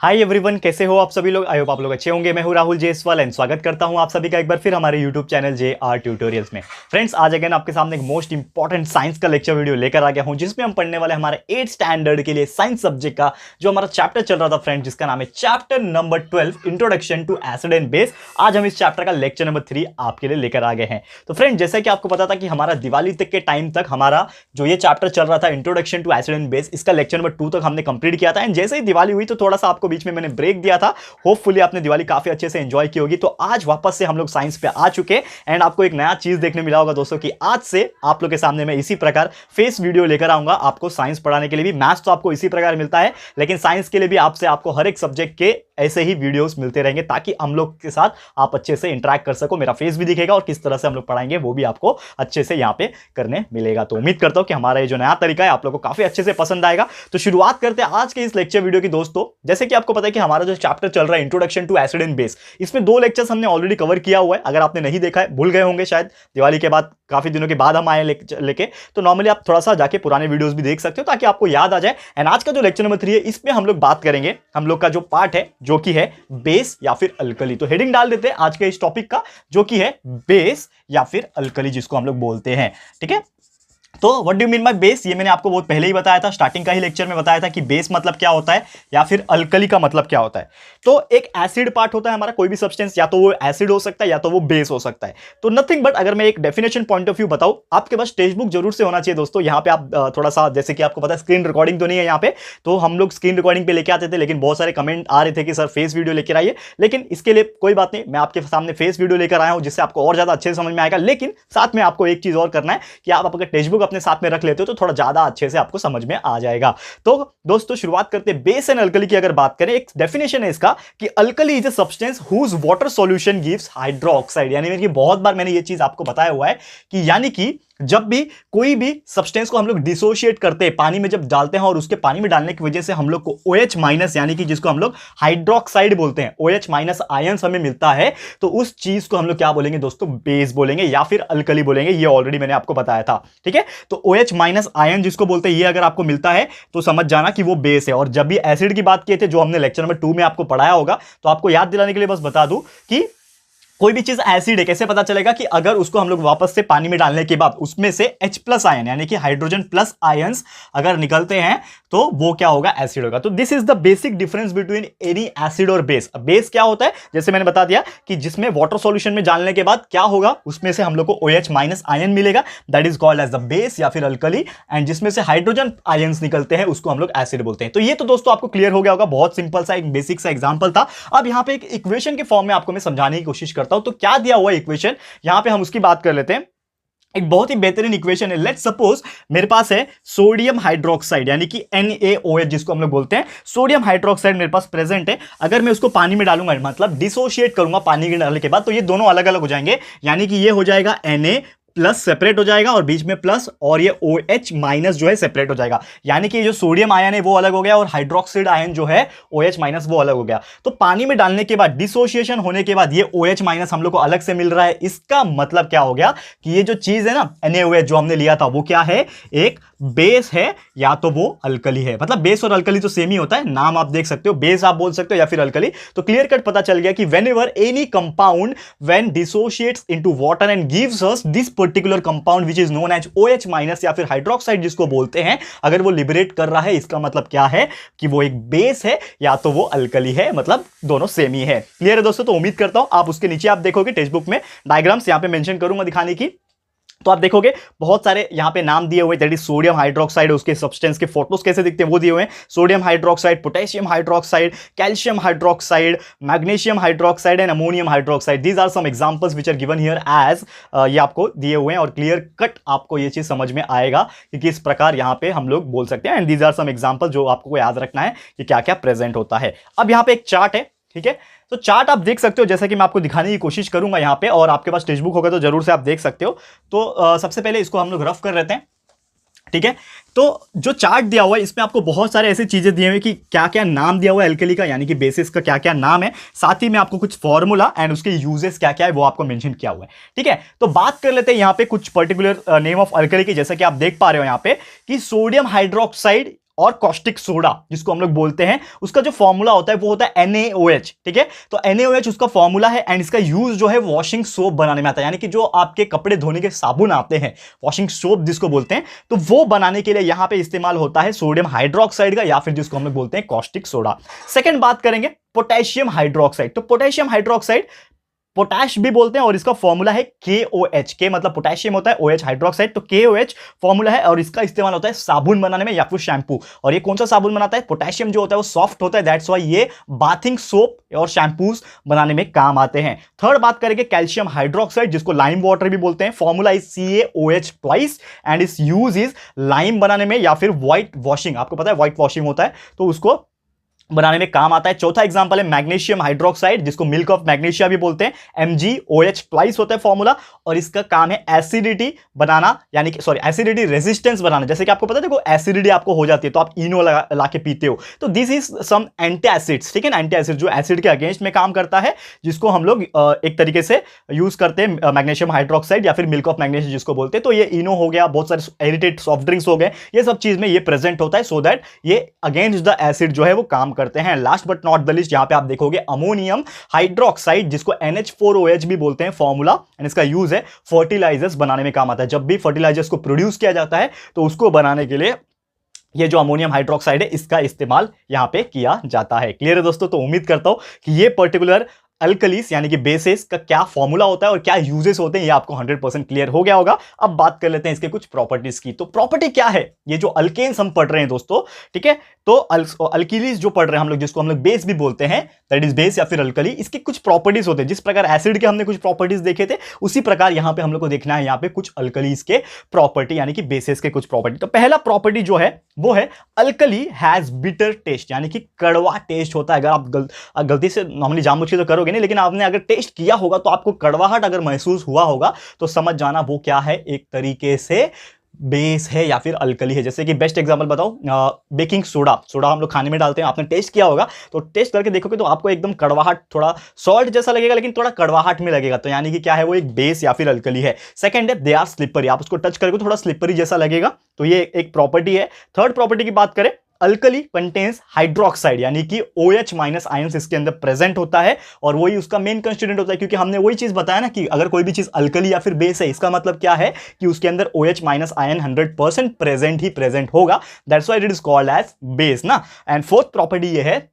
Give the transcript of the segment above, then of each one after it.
Hi everyone, कैसे हो आप सभी लोग। आई होप आप लोग अच्छे होंगे। मैं हूं राहुल जेसवाल एंड स्वागत करता हूं आप सभी का एक बार फिर हमारे यूट्यूब चैनल JR ट्यूटोरियल्स में। फ्रेंड्स, आज अगेन आपके सामने एक मोस्ट इंपॉर्टेंट साइंस का लेक्चर वीडियो लेकर आ गया हूं, जिसमें हम पढ़ने वाले हमारे 8th स्टैंडर्ड के लिए साइंस सब्जेक्ट का जो हमारा चैप्टर चल रहा था फ्रेंड्स, जिसका नाम है chapter number 12 introduction to acid and base. आज हम इस चैप्टर का लेक्चर नंबर 3 आपके लिए लेकर आ गए हैं। तो फ्रेंड, जैसा कि आपको पता था कि हमारा दिवाली तक के टाइम तक हमारा जो ये चैप्टर चल रहा था introduction to acid and base, इसका लेक्चर नंबर 2 तक हमने कंप्लीट किया था। एंड जैसे ही दिवाली हुई तो थोड़ा सा आपको बीच में मैंने ब्रेक दिया था। होपफुली आपने दिवाली काफी अच्छे से एंजॉय की होगी। तो आज वापस से हम लोग साइंस पे आ चुके एंड आपको एक नया चीज देखने मिला होगा दोस्तों कि आज से आप लोग के सामने मैं इसी प्रकार फेस वीडियो लेकर आऊंगा आपको साइंस पढ़ाने के लिए भी। मैथ्स तो आपको इसी प्रकार मिलता है, लेकिन साइंस के लिए भी आपसे आपको हर एक सब्जेक्ट के ऐसे ही वीडियोस मिलते रहेंगे, ताकि हम लोग के साथ आप अच्छे से इंटरेक्ट कर सको। मेरा फेस भी दिखेगा और किस तरह से हम लोग पढ़ाएंगे वो भी आपको अच्छे से यहाँ पे करने मिलेगा। तो उम्मीद करता हूं कि हमारा ये जो नया तरीका है आप लोग को काफी अच्छे से पसंद आएगा। तो शुरुआत करते हैं आज के इस लेक्चर वीडियो की दोस्तों। जैसे कि आपको पता है कि हमारा जो चैप्टर चल रहा है introduction to acid and base, इसमें 2 लेक्चर्स हमने ऑलरेडी कवर किया हुआ है। अगर आपने नहीं देखा है, भूल गए होंगे शायद, दिवाली के बाद काफी दिनों के बाद हम आए लेके, तो नॉर्मली आप थोड़ा सा जाके पुराने वीडियोस भी देख सकते हो ताकि आपको याद आ जाए। एंड आज का जो लेक्चर नंबर 3 है, इसमें हम लोग बात करेंगे, हम लोग का जो पार्ट है जो कि है बेस या फिर अल्कली। तो हेडिंग डाल देते हैं आज के इस टॉपिक का, जो कि है बेस या फिर अल्कली, जिसको हम लोग बोलते हैं। ठीक है, तो what do mean by base, ये मैंने आपको बहुत पहले ही बताया था, स्टार्टिंग का ही लेक्चर में बताया था कि बेस मतलब क्या होता है या फिर अल्कली का मतलब क्या होता है। तो एक एसिड पार्ट होता है हमारा, कोई भी सब्सटेंस, या तो वो एसिड हो सकता है या तो वो बेस हो सकता है। तो नथिंग बट, अगर मैं एक डेफिनेशन पॉइंट ऑफ व्यू बताऊं, आपके पास टेक्स्ट बुक जरूर से होना चाहिए दोस्तों। यहाँ पे आप थोड़ा सा, जैसे कि आपको पता है स्क्रीन रिकॉर्डिंग तो नहीं है यहाँ पे, तो हम लोग स्क्रीन रिकॉर्डिंग पे लेके आते थे, लेकिन बहुत सारे कमेंट आ रहे थे कि सर फेस वीडियो लेकर आइए। लेकिन इसके लिए कोई बात नहीं, मैं आपके सामने फेस वीडियो लेकर आया हूं, जिससे आपको और ज्यादा अच्छे से समझ में आएगा। लेकिन साथ में आपको एक चीज और करना है कि आप अगर टेक्स्ट बुक अपने साथ में रख लेते हो तो थोड़ा ज्यादा अच्छे से आपको समझ में आ जाएगा। तो दोस्तों शुरुआत करते हैं बेस एंड अल्कली की। अगर बात करें, एक डेफिनेशन है इसका कि alkali is a substance whose water solution gives hydroxide. यानी कि बहुत बार मैंने ये चीज आपको बताया हुआ है कि यानी कि जब भी कोई भी सब्सटेंस को हम लोग डिसोशिएट करते हैं, पानी में जब डालते हैं और उसके पानी में डालने की वजह से हम लोग को OH माइनस, यानी कि जिसको हम लोग हाइड्रोक्साइड बोलते हैं, OH माइनस आयंस हमें मिलता है, तो उस चीज को हम लोग क्या बोलेंगे दोस्तों, बेस बोलेंगे या फिर अल्कली बोलेंगे। ये ऑलरेडी मैंने आपको बताया था। ठीक है, तो OH माइनस आयन जिसको बोलते हैं, ये अगर आपको मिलता है तो समझ जाना कि वो बेस है। और जब भी एसिड की बात किए थे, जो हमने लेक्चर नंबर 2 में आपको पढ़ाया होगा, तो आपको याद दिलाने के लिए बस बता दूं कि कोई भी चीज एसिड है, कैसे पता चलेगा कि अगर उसको हम लोग वापस से पानी में डालने के बाद उसमें से H प्लस आयन, यानी कि हाइड्रोजन प्लस आयंस अगर निकलते हैं, तो वो क्या होगा, एसिड होगा। तो this is the basic difference between any acid और बेस। बेस क्या होता है, जैसे मैंने बता दिया कि जिसमें वाटर सॉल्यूशन में डालने के बाद क्या होगा, उसमें से हम लोग को OH माइनस आयन मिलेगा, that is called as the base या फिर अल्कली। एंड जिसमें से हाइड्रोजन आयंस निकलते हैं, उसको हम लोग एसिड बोलते हैं। तो ये तो दोस्तों आपको क्लियर हो गया होगा, बहुत सिंपल सा एक बेसिक सा एग्जांपल था। अब यहां पे एक इक्वेशन के फॉर्म में आपको मैं समझाने की कोशिश करता हूं। तो क्या दिया हुआ इक्वेशन, यहां पे हम उसकी बात कर लेते हैं। एक बहुत ही बेहतरीन इक्वेशन है। लेट्स सपोज मेरे पास है सोडियम हाइड्रोक्साइड, यानी कि NaOH जिसको हम लोग बोलते हैं। सोडियम हाइड्रोक्साइड मेरे पास प्रेजेंट है। अगर मैं उसको पानी में डालूंगा, मतलब डिसोशिएट करूंगा पानी के डालने के बाद, तो ये दोनों अलग अलग हो जाएंगे। यानी कि ये हो जाएगा Na प्लस सेपरेट हो जाएगा और बीच में प्लस, और ये OH माइनस जो है सेपरेट हो जाएगा। यानी कि जो सोडियम आयन है वो अलग हो गया और हाइड्रोक्साइड आयन जो है OH माइनस वो अलग हो गया। तो पानी में डालने के बाद डिसोसिएशन होने के बाद ये OH माइनस हम लोग को अलग से मिल रहा है। इसका मतलब क्या हो गया कि ये जो चीज है ना NaOH जो हमने लिया था, वो क्या है, एक बेस है या तो वो अल्कली है। मतलब बेस और अल्कली तो सेम ही होता है, नाम आप देख सकते हो, बेस आप बोल सकते हो या फिर अल्कली। तो क्लियर कट पता चल गया कि whenever any compound when dissociates into water and gives us this particular compound which is known as OH minus या फिर हाइड्रोक्साइड जिसको बोलते हैं, अगर वो लिबरेट कर रहा है, इसका मतलब क्या है कि वो एक बेस है या तो वो अल्कली है। मतलब दोनों सेम ही है। क्लियर है दोस्तों। तो उम्मीद करता हूं आप उसके नीचे आप देखोगे टेक्स्ट बुक में डायग्राम्स यहां पे मेंशन करूंगा दिखाने की, तो आप देखोगे बहुत सारे यहां पे नाम दिए हुए, दैट इज सोडियम हाइड्रोक्साइड, उसके सब्सटेंस के फोटोज कैसे दिखते हैं वो दिए हुए हैं। Sodium hydroxide, potassium hydroxide, calcium hydroxide, magnesium hydroxide and ammonium hydroxide. These are some examples which are given here as, ये आपको दिए हुए हैं और क्लियर कट आपको ये चीज समझ में आएगा कि किस प्रकार यहां पे हम लोग बोल सकते हैं। And these are some example जो आपको याद रखना है कि क्या क्या प्रेजेंट होता है। अब यहां पे एक चार्ट है, ठीक है, तो चार्ट आप देख सकते हो, जैसा कि मैं आपको दिखाने की कोशिश करूंगा यहां पे, और आपके पास टेक्स्ट बुक होगा तो जरूर से आप देख सकते हो। तो सबसे पहले इसको हम लोग रफ कर लेते हैं। ठीक है, तो जो चार्ट दिया हुआ है इसमें आपको बहुत सारे ऐसी चीजें दी हुई कि क्या क्या नाम दिया हुआ है एल्कली का, यानी कि बेसिस का क्या क्या नाम है, साथ ही में आपको कुछ फॉर्मूला एंड उसके यूजेस क्या क्या है वो आपको मेंशन किया हुआ है। ठीक है, तो बात कर लेते हैं यहाँ पे कुछ पर्टिकुलर नेम ऑफ एल्कली की। जैसा कि आप देख पा रहे हो यहाँ पे कि सोडियम हाइड्रोक्साइड और कॉस्टिक सोडा जिसको हम लोग बोलते हैं, उसका जो फॉर्मूला होता है वो होता है NaOH, ठीक है। तो NaOH उसका फॉर्मूला है एंड इसका यूज जो है वॉशिंग सोप बनाने में आता है, यानी कि जो आपके कपड़े धोने के साबुन आते हैं, वॉशिंग सोप जिसको बोलते हैं, तो वो बनाने के लिए यहां पे इस्तेमाल होता है सोडियम हाइड्रोक्साइड का, या फिर जिसको हम लोग बोलते हैं कॉस्टिक सोडा। सेकंड बात करेंगे पोटेशियम हाइड्रोक्साइड। तो पोटेशियम हाइड्रोक्साइड पोटैश भी बोलते हैं और इसका फॉर्मूला है KOH। के मतलब पोटेशियम होता है, OH हाइड्रोक्साइड, तो KOH फॉर्मूला है और इसका इस्तेमाल होता है साबुन बनाने में या फिर शैम्पू। और ये कौन सा साबुन बनाता है? पोटेशियम जो होता है वो सॉफ्ट होता है, दैट्स व्हाई ये बाथिंग सोप और शैम्पूज बनाने में काम आते हैं। थर्ड बात करेंगे कैल्शियम हाइड्रोक्साइड जिसको लाइम वाटर भी बोलते हैं, formula is CaOH twice and इस यूज इज लाइम बनाने में या फिर व्हाइट वॉशिंग, आपको पता है व्हाइट वॉशिंग होता है तो उसको बनाने में काम आता है। चौथा एग्जांपल है मैग्नीशियम हाइड्रोक्साइड जिसको मिल्क ऑफ मैग्नीशिया भी बोलते हैं, MgOH ट्वाइस होता है फॉर्मूला, और इसका काम है एसिडिटी बनाना, यानी कि सॉरी एसिडिटी रेजिस्टेंस बनाना। जैसे कि आपको पता है देखो एसिडिटी आपको हो जाती है तो आप इनो ला के पीते हो, तो this is some anti acids, ठीक है ना, एंटी एसिड जो एसिड के अगेंस्ट में काम करता है, जिसको हम लोग एक तरीके से यूज करते हैं मैग्नीशियम हाइड्रोक्साइड या फिर मिल्क ऑफ मैग्नीशिया जिसको बोलते हैं। तो ये इनो हो गया, बहुत सारे एरिटेड सॉफ्ट ड्रिंक्स हो गए, ये सब चीज में ये प्रेजेंट होता है सो दैट ये अगेंस्ट द एसिड जो है वो काम करते हैं। Last but not the list, यहां पे आप देखोगे अमोनियम हाइड्रोक्साइड जिसको NH4OH भी बोलते हैं फॉर्मूला, एंड इसका यूज है फर्टिलाइजर्स बनाने में काम आता है। जब भी फर्टिलाइजर्स को प्रोड्यूस किया जाता है तो उसको बनाने के लिए ये जो अमोनियम हाइड्रोक्साइड है इसका इस्तेमाल यहां पे किया जाता है। क्लियर है दोस्तों? तो उम्मीद करता हूं कि ये पर्टिकुलर अल्कलीस यानी कि बेसिस का क्या फॉर्मूला होता है और क्या यूजेस होते हैं ये आपको 100% क्लियर हो गया होगा। अब बात कर लेते हैं इसके कुछ प्रॉपर्टीज की। तो प्रॉपर्टी क्या है, ये जो अल्केन्स हम पढ़ रहे हैं दोस्तों, ठीक है, तो अल्कीलीज जो पढ़ रहे हैं हम लोग, जिसको हम लोग बेस भी बोलते हैं, दैट इज बेस या फिर अल्कली, इसके कुछ प्रॉपर्टीज होते हैं। जिस प्रकार एसिड के हमने कुछ प्रॉपर्टीज देखे थे उसी प्रकार यहां पे हम लोग को देखना है यहाँ पे कुछ अल्कलीज के प्रॉपर्टी यानी कि बेसिस के कुछ प्रॉपर्टी। तो पहला प्रॉपर्टी जो है वो है अल्कली हैज बिटर टेस्ट, यानी कि कड़वा टेस्ट होता है। अगर आप गलती से नॉर्मली जानबूझ के तो करोगे नहीं, लेकिन आपने अगर टेस्ट किया होगा तो आपको कड़वाहट अगर महसूस हुआ होगा तो समझ जाना वो क्या है, एक तरीके से बेस है या फिर अल्कली है। जैसे कि बेस्ट एग्जांपल बताओ, बेकिंग सोडा, सोडा हम लोग खाने में डालते हैं, आपने टेस्ट किया होगा तो टेस्ट करके देखोगे तो आपको एकदम कड़वाहट, थोड़ा सॉल्ट जैसा लगेगा लेकिन थोड़ा कड़वाहट में लगेगा, तो यानी कि क्या है वो एक बेस या फिर अल्कली है। सेकंड है दे आर स्लिपरी, आप उसको टच करोगे थोड़ा स्लिपरी जैसा लगेगा, तो ये एक प्रॉपर्टी है। थर्ड प्रॉपर्टी की बात करें, अल्कली कंटेन्स हाइड्रोक्साइड, यानी कि OH माइनस आयंस इसके अंदर प्रेजेंट होता है और वही उसका मेन कंस्टिट्यूएंट होता है, क्योंकि हमने वही चीज बताया ना कि अगर कोई भी चीज अल्कली या फिर बेस है इसका मतलब क्या है कि उसके अंदर OH माइनस आयन 100% प्रेजेंट ही प्रेजेंट होगा, that's why it is called as base ना। एंड फोर्थ प्रॉपर्टी ये है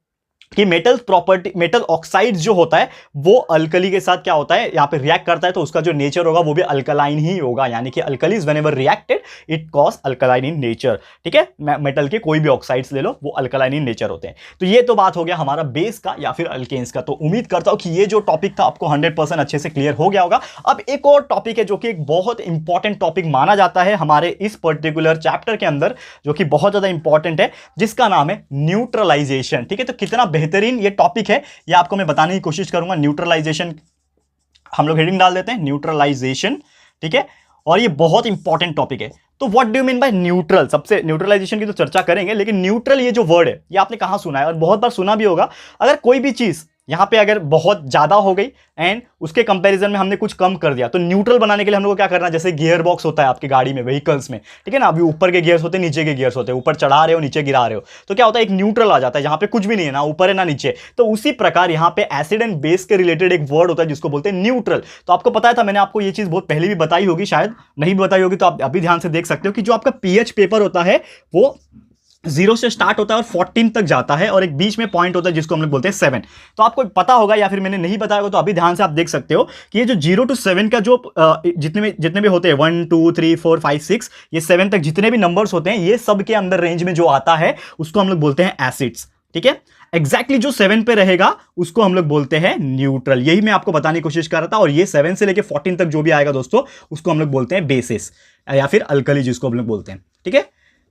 कि मेटल प्रॉपर्टी, मेटल ऑक्साइड जो होता है वो अल्कली के साथ क्या होता है, यहां पे रिएक्ट करता है तो उसका जो नेचर होगा वो भी अल्कलाइन ही होगा, यानी कि alkalis whenever reacted it cause alkaline in nature, ठीक है। मेटल के कोई भी ऑक्साइड्स ले लो वो अल्कलाइन इन नेचर होते हैं। तो ये तो बात हो गया हमारा बेस का या फिर अल्केन्स का। तो उम्मीद करता हूं कि ये जो टॉपिक था आपको 100% अच्छे से क्लियर हो गया होगा। अब एक और टॉपिक है जो कि एक बहुत इंपॉर्टेंट टॉपिक माना जाता है हमारे इस पर्टिकुलर चैप्टर के अंदर, जो कि बहुत ज्यादा इंपॉर्टेंट है, जिसका नाम है न्यूट्रलाइजेशन, ठीक है। तो कितना बेहतरीन ये टॉपिक है ये आपको मैं बताने की कोशिश करूंगा। न्यूट्रलाइजेशन हम लोग हेडिंग डाल देते हैं, न्यूट्रलाइजेशन, ठीक है, और ये बहुत इंपॉर्टेंट टॉपिक है। तो what do you mean by neutral? सबसे न्यूट्रलाइजेशन की तो चर्चा करेंगे, लेकिन न्यूट्रल ये जो वर्ड है ये आपने कहां सुना है और बहुत बार सुना भी होगा। अगर कोई भी चीज यहां पे अगर बहुत ज्यादा हो गई एंड उसके कंपैरिजन में हमने कुछ कम कर दिया, तो न्यूट्रल बनाने के लिए हम लोग को क्या करना है, जैसे गियर बॉक्स होता है आपकी गाड़ी में, व्हीकल्स में, ठीक है ना, अभी ऊपर के गियर्स होते हैं, नीचे के गियर्स होते हैं, ऊपर चढ़ा रहे हो नीचे गिरा रहे हो, तो क्या होता है एक न्यूट्रल आ जाता है जहां पे कुछ भी नहीं है, ना ऊपर है ना नीचे। तो उसी प्रकार यहां पे एसिड एंड बेस के रिलेटेड एक वर्ड होता है जिसको बोलते हैं न्यूट्रल। तो आपको पता था, मैंने आपको ये चीज बहुत पहले भी बताई होगी, शायद नहीं भी बताई होगी तो आप अभी ध्यान से देख सकते हो कि जो आपका पीएच पेपर होता है वो 0 से स्टार्ट होता है और 14 तक जाता है, और एक बीच में पॉइंट होता है जिसको हम लोग बोलते हैं 7। तो आपको पता होगा या फिर मैंने नहीं बताया होगा तो अभी ध्यान से आप देख सकते हो कि ये जो 0 to 7 का जो जितने भी होते हैं 1 2 3 4 5 6 ये 7 तक जितने भी नंबर्स होते हैं, ये सब के अंदर रेंज में जो आता है उसको हम लोग बोलते हैं एसिड्स, ठीक है। एग्जैक्टली जो 7 पे रहेगा उसको हम लोग बोलते हैं न्यूट्रल। यही मैं आपको बताने की कोशिश कर रहा था, और ये 7 से लेके 14 तक जो भी आएगा दोस्तों उसको हम लोग बोलते हैं बेसिस या फिर अल्कली जिसको हम लोग बोलते हैं, ठीक है।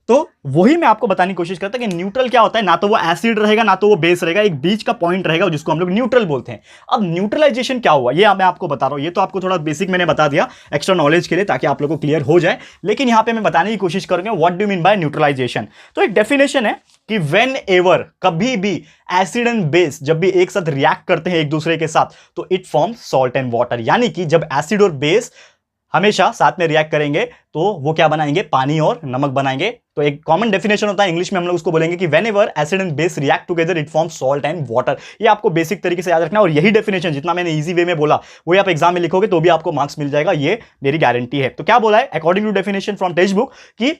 तो वही मैं आपको बताने की कोशिश करता कि न्यूट्रल क्या होता है, ना तो वो एसिड रहेगा ना तो वो बेस रहेगा, एक बीच का पॉइंट रहेगा जिसको हम लोग न्यूट्रल बोलते हैं। अब न्यूट्रलाइजेशन क्या हुआ ये मैं आपको बता रहा हूं, ये तो आपको थोड़ा बेसिक मैंने बता दिया एक्स्ट्रा नॉलेज के लिए ताकि आप लोगों को क्लियर हो जाए, लेकिन यहां पे मैं बताने की कोशिश करूंगा what do mean by neutralization. तो एक डेफिनेशन है कि व्हेन एवर, कभी भी एसिड एंड बेस जब भी एक साथ रिएक्ट करते हैं एक दूसरे के साथ तो it forms salt and water, यानी कि जब एसिड और बेस हमेशा साथ में रिएक्ट करेंगे तो वो क्या बनाएंगे, पानी और नमक बनाएंगे। तो एक कॉमन डेफिनेशन होता है इंग्लिश में, हम लोग उसको बोलेंगे कि when ever acid and base react together it forms salt and water. ये आपको बेसिक तरीके से याद रखना, और यही डेफिनेशन जितना मैंने इजी वे में बोला वही आप एग्जाम में लिखोगे तो भी आपको मार्क्स मिल जाएगा, ये मेरी गारंटी है। तो क्या बोला है according to definition from textbook कि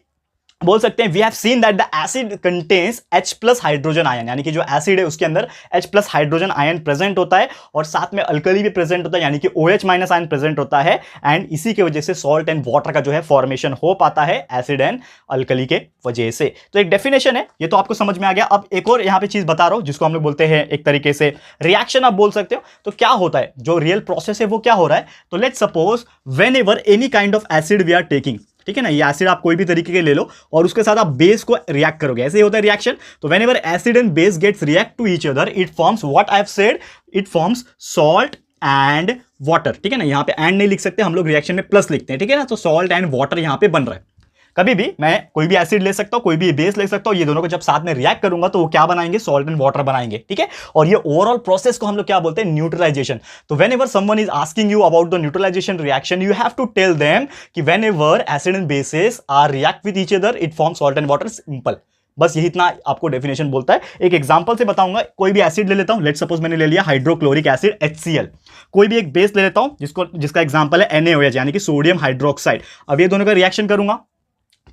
बोल सकते हैं we have seen that the acid contains H plus hydrogen ion, यानी कि जो एसिड है उसके अंदर H plus hydrogen ion present होता है और साथ में अल्कली भी प्रेजेंट होता है, यानी कि OH माइनस आयन प्रेजेंट होता है। एंड इसी की वजह से सॉल्ट एंड वाटर का जो है फॉर्मेशन हो पाता है एसिड एंड अल्कली के वजह से। तो एक डेफिनेशन है, ये तो आपको समझ में आ गया। अब एक और यहां पे चीज बता रहा हूं जिसको हम लोग बोलते हैं एक तरीके से रिएक्शन आप बोल सकते हो। तो क्या होता है, जो रियल प्रोसेस है वो क्या हो रहा है, तो let's suppose whenever any kind of acid we are taking, ठीक है ना, ये एसिड आप कोई भी तरीके के ले लो और उसके साथ आप बेस को रिएक्ट करोगे, ऐसे ही होता है रिएक्शन। तो whenever acid and base gets react to each other it forms what I have said, it forms salt and water, ठीक है ना। यहां पे एंड नहीं लिख सकते हम लोग, रिएक्शन में प्लस लिखते हैं, ठीक है ना। तो सॉल्ट एंड वाटर यहां पे बन रहा है। कभी भी मैं कोई भी एसिड ले सकता हूं, कोई भी बेस ले सकता हूं, ये दोनों को जब साथ में रिएक्ट करूंगा तो वो क्या बनाएंगे, सॉल्ट एंड वाटर बनाएंगे, ठीक है। और ये ओवरऑल प्रोसेस को हम लोग क्या बोलते हैं, न्यूट्रलाइजेशन। तो whenever someone is asking you about the neutralisation reaction you have to tell them कि whenever acid and bases are react with each other it form salt and water, simple. बस यही इतना आपको डेफिनेशन बोलता है। एक example से बताऊंगा, कोई भी एसिड ले लेता हूं, लेट्स सपोज मैंने ले लिया हाइड्रोक्लोरिक एसिड HCl। कोई भी एक बेस ले लेता हूं जिसका एग्जांपल है NaOH, यानी कि सोडियम हाइड्रोक्साइड। अब ये दोनों का रिएक्शन करूंगा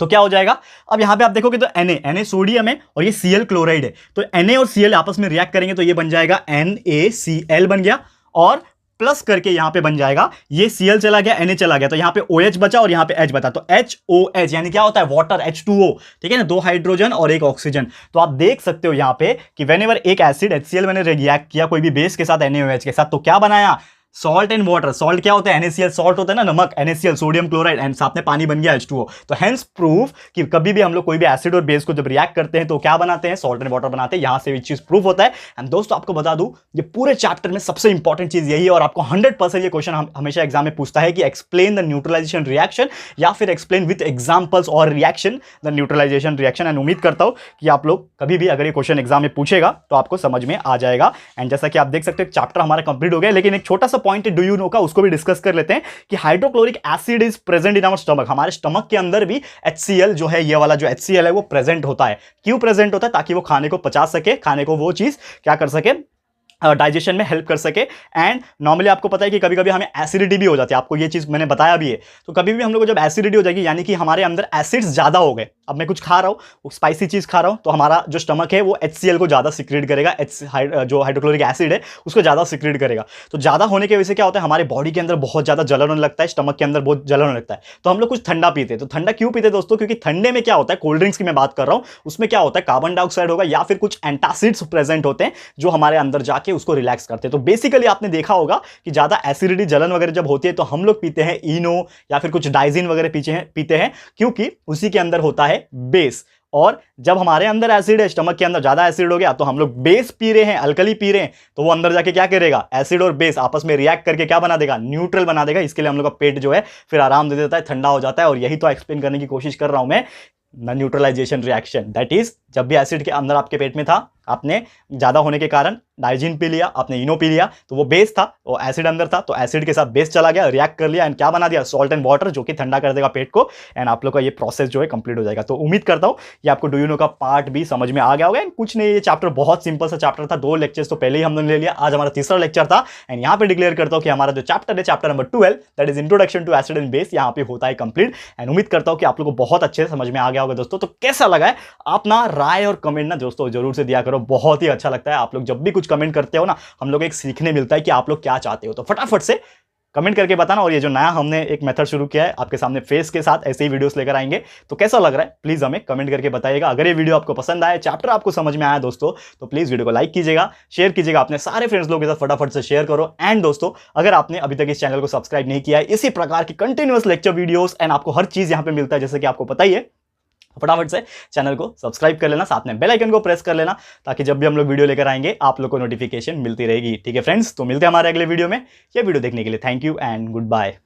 तो क्या हो जाएगा, अब यहां पे आप देखोगे तो Na सोडियम है और ये Cl क्लोराइड है। तो Na और Cl आपस में रिएक्ट करेंगे तो ये बन जाएगा NaCl बन गया, और प्लस करके यहां पे बन जाएगा, ये Cl चला गया, Na चला गया, तो यहां पे OH बचा और यहां पे H बचा, तो HOH यानी क्या होता है, वाटर, H2O, ठीक है ना, 2 हाइड्रोजन और 1 ऑक्सीजन। तो आप देख सकते हो यहां पे कि व्हेनेवर एक एसिड HCl मैंने रिएक्ट किया कोई भी बेस के साथ NaOH के साथ, तो क्या बनाया, सॉल्ट एंड वाटर। सॉल्ट क्या होता है, NaCl, सॉल्ट होता है ना नमक, NaCl सोडियम क्लोराइड, एंड साथ में पानी बन गया H2O। तो हेंस प्रूफ कि कभी भी हम लोग कोई भी एसिड और बेस को जब रिएक्ट करते हैं तो क्या बनाते हैं, सॉल्ट एंड वाटर बनाते हैं। यहां से ये चीज प्रूफ होता है। एंड दोस्तों आपको बता दूं, ये पूरे चैप्टर में सबसे इंपॉर्टेंट चीज यही है, और आपको 100% ये क्वेश्चन हमेशा एग्जाम में पूछता है कि एक्सप्लेन द न्यूट्रलाइजेशन रिएक्शन, या फिर एक्सप्लेन विद एग्जांपल्स और reaction the neutralisation reaction. And उम्मीद करता हूं कि आप लोग कभी भी अगर ये क्वेश्चन एग्जाम में पूछेगा तो आपको समझ में आ जाएगा। एंड जैसा कि आप देख सकते हो चैप्टर हमारा कंप्लीट हो गया, लेकिन एक छोटा सा पॉइंट है डू यू नो का, उसको भी डिस्कस कर लेते हैं कि hydrochloric acid is present in our stomach. हमारे स्टमक के अंदर भी HCl जो है, ये वाला जो HCl है वो प्रेजेंट होता है। क्यों प्रेजेंट होता है, ताकि वो खाने को पचा सके, खाने को वो चीज क्या कर सके, डाइजेशन में हेल्प कर सके। एंड नॉर्मली आपको पता है कि कभी कभी हमें एसिडिटी भी हो जाती है, आपको ये चीज मैंने बताया भी है। तो कभी भी हम लोग को जब एसिडिटी हो जाएगी, यानी कि हमारे अंदर एसिड्स ज्यादा हो गए, अब मैं कुछ खा रहा हूँ, स्पाइसी चीज खा रहा हूँ, तो हमारा जो स्टमक है वो HCl को ज्यादा सिक्रेट करेगा, जो हाइड्रोक्लोरिक एसिड है उसको ज्यादा सिक्रेट करेगा। तो ज्यादा होने की वजह से क्या होता है, हमारे बॉडी के अंदर बहुत ज्यादा जलन होने लगता है, स्टमक के अंदर बहुत जलन होने लगता है। तो हम लोग कुछ ठंडा पीते हैं। तो ठंडा क्यों पीते हैं दोस्तों, क्योंकि ठंडे में क्या होता है, कोल्ड ड्रिंक्स की मैं बात कर रहा हूँ, उसमें क्या होता है, कार्बन डाइऑक्साइड होगा या फिर कुछ एंटासिड्स प्रेजेंट होते हैं जो हमारे अंदर जाके उसको रिलैक्स करते हैं। तो बेसिकली आपने देखा होगा कि ज्यादा एसिडिटी जलन वगैरह जब होती है तो हम लोग पीते हैं इनो या फिर कुछ डाइजिन वगैरह पीते हैं, क्योंकि उसी के अंदर होता है बेस। और जब हमारे अंदर एसिड है, स्टमक के अंदर ज्यादा एसिड हो गया, तो हम लोग बेस पी रहे हैं, अल्कली पी रहे हैं, तो वो अंदर जाके क्या करेगा, एसिड और बेस आपस में रिएक्ट करके क्या बना देगा, न्यूट्रल बना देगा। इसके लिए हम लोग का पेट जो है फिर आराम दे देता है, ठंडा हो जाता है। और यही तो एक्सप्लेन करने की कोशिश कर रहा हूं मैं, न्यूट्रलाइजेशन रिएक्शन। दैट इज जब भी एसिड के अंदर आपके पेट में था, आपने ज्यादा होने के कारण डाइजिन पी लिया, आपने इनो पी लिया, तो वो बेस था, वो एसिड अंदर था, तो एसिड के साथ बेस चला गया, रिएक्ट कर लिया, एंड क्या बना दिया, सॉल्ट एंड वाटर, जो कि ठंडा कर देगा पेट को। एंड आप लोग का ये प्रोसेस जो है कंप्लीट हो जाएगा। तो उम्मीद करता हूं ये आपको डू यू नो का पार्ट भी समझ में आ गया होगा। एंड कुछ नहीं, ये चैप्टर बहुत सिंपल सा चैप्टर था, 2 लेक्चर्स तो पहले ही हमने ले लिया, आज हमारा तीसरा लेक्चर था। एंड यहाँ पे डिक्लेयर करता हूं कि हमारा जो चैप्टर है, chapter number 12, that is introduction to acid and base, यहाँ पे होता है कंप्लीट। एंड उम्मीद करता हूं कि आप लोग को बहुत अच्छे से समझ में आ गया होगा दोस्तों। तो कैसा लगा है, आप ना राय और कमेंट ना दोस्तों जरूर से दिया करो, बहुत ही अच्छा लगता है। आप लोग जब भी कुछ कमेंट करते हो ना, हम लोग एक सीखने मिलता है कि आप लोग क्या चाहते हो। तो फटाफट से कमेंट करके बताना। और ये जो नया हमने एक मेथड शुरू किया है, आपके सामने फेस के साथ ऐसे ही वीडियोस लेकर आएंगे, तो कैसा लग रहा है प्लीज हमें कमेंट करके बताइएगा। अगर ये वीडियो आपको पसंद आया, चैप्टर आपको समझ में आया दोस्तों, तो प्लीज वीडियो को लाइक कीजिएगा, शेयर कीजिएगा, अपने सारे फ्रेंड्स लोगों के साथ फटाफट से शेयर करो। एंड दोस्तों अगर आपने अभी तक इस चैनल को सब्सक्राइब नहीं किया है, इसी प्रकार की कंटिन्यूअस लेक्चर वीडियोस एंड आपको हर चीज यहां पे मिलता है, जैसे कि आपको पता ही है, फटाफट से चैनल को सब्सक्राइब कर लेना, साथ में बेल आइकन को प्रेस कर लेना, ताकि जब भी हम लोग वीडियो लेकर आएंगे आप लोग को नोटिफिकेशन मिलती रहेगी। ठीक है फ्रेंड्स, तो मिलते हैं हमारे अगले वीडियो में। ये वीडियो देखने के लिए thank you and good bye.